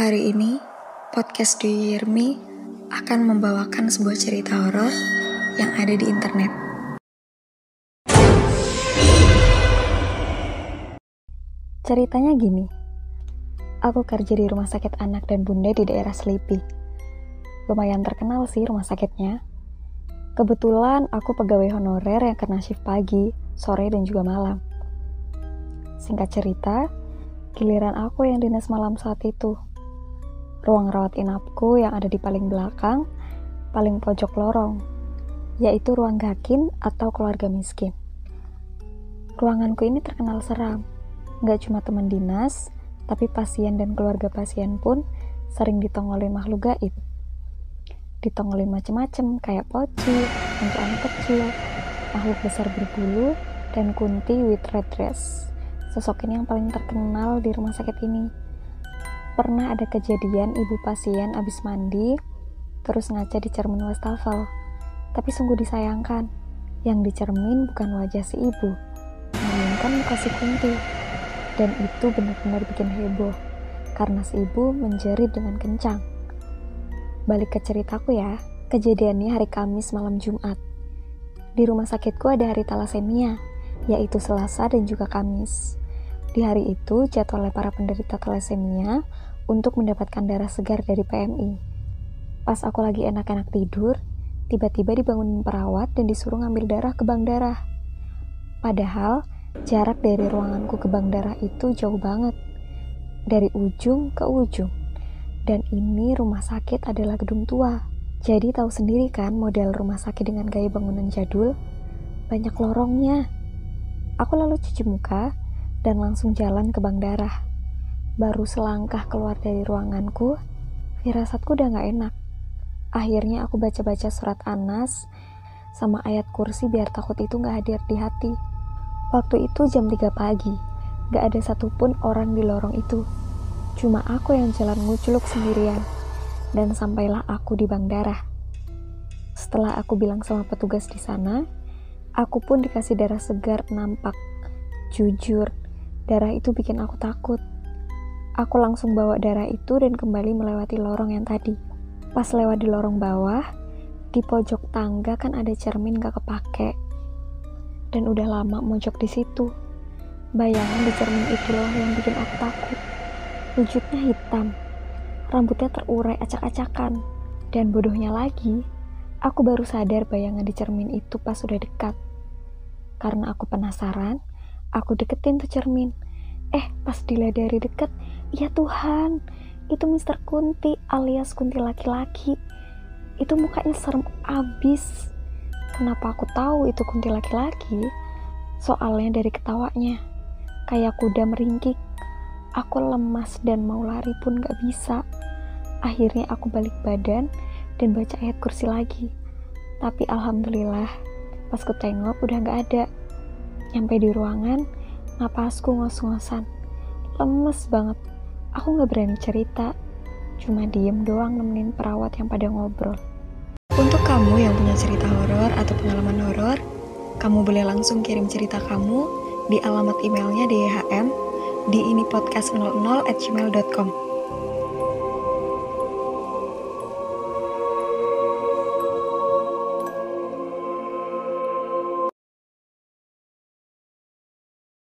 Hari ini, podcast Do You Hear Me akan membawakan sebuah cerita horor yang ada di internet. Ceritanya gini, aku kerja di rumah sakit anak dan bunda di daerah Selipi. Lumayan terkenal sih rumah sakitnya. Kebetulan aku pegawai honorer yang kena shift pagi, sore, dan juga malam. Singkat cerita, giliran aku yang dinas malam saat itu. Ruang rawat inapku yang ada di paling belakang, paling pojok lorong, yaitu ruang gakin atau keluarga miskin. Ruanganku ini terkenal seram. Gak cuma teman dinas, tapi pasien dan keluarga pasien pun sering ditongolin makhluk gaib. Ditongolin macem-macem kayak poci, untuk anak kecil, makhluk besar berbulu, dan kunti with red dress. Sosok ini yang paling terkenal di rumah sakit ini. Pernah ada kejadian ibu pasien abis mandi, terus ngaca di cermin wastafel. Tapi sungguh disayangkan, yang dicermin bukan wajah si ibu, melainkan muka si kunti. Dan itu benar-benar bikin heboh, karena si ibu menjerit dengan kencang. Balik ke ceritaku ya, kejadiannya hari Kamis malam Jumat. Di rumah sakitku ada hari talasemia, yaitu Selasa dan juga Kamis. Di hari itu jadwalnya para penderita talasemia untuk mendapatkan darah segar dari PMI. Pas aku lagi enak-enak tidur, tiba-tiba dibangunin perawat dan disuruh ngambil darah ke bank darah. Padahal jarak dari ruanganku ke bank darah itu jauh banget, dari ujung ke ujung. Dan ini rumah sakit adalah gedung tua. Jadi tahu sendiri kan model rumah sakit dengan gaya bangunan jadul, banyak lorongnya. Aku lalu cuci muka dan langsung jalan ke bank darah. Baru selangkah keluar dari ruanganku, firasatku udah gak enak. Akhirnya aku baca-baca surat Anas sama ayat kursi biar takut itu gak hadir di hati. Waktu itu jam 3 pagi, gak ada satupun orang di lorong itu. Cuma aku yang jalan nguculuk sendirian, dan sampailah aku di bank darah. Setelah aku bilang sama petugas di sana, aku pun dikasih darah segar nampak. Jujur, darah itu bikin aku takut. Aku langsung bawa darah itu dan kembali melewati lorong yang tadi. Pas lewat di lorong bawah, di pojok tangga kan ada cermin gak kepake. Dan udah lama mojok di situ. Bayangan di cermin itulah yang bikin aku takut. Wujudnya hitam, rambutnya terurai acak-acakan. Dan bodohnya lagi, aku baru sadar bayangan di cermin itu pas udah dekat. Karena aku penasaran, aku deketin tuh cermin. Pas dilihat dari deket, ya Tuhan, itu Mr. Kunti alias Kunti laki-laki. Itu mukanya serem abis. Kenapa aku tahu itu Kunti laki-laki? Soalnya dari ketawanya, kayak kuda meringkik. Aku lemas dan mau lari pun gak bisa. Akhirnya aku balik badan dan baca ayat kursi lagi. Tapi alhamdulillah, pas ku tengok udah gak ada. Nyampe di ruangan, napasku ngos-ngosan. Lemes banget. Aku gak berani cerita. Cuma diem doang nemenin perawat yang pada ngobrol. Untuk kamu yang punya cerita horor atau pengalaman horor, kamu boleh langsung kirim cerita kamu di alamat emailnya DHM di inipodcast00@gmail.com.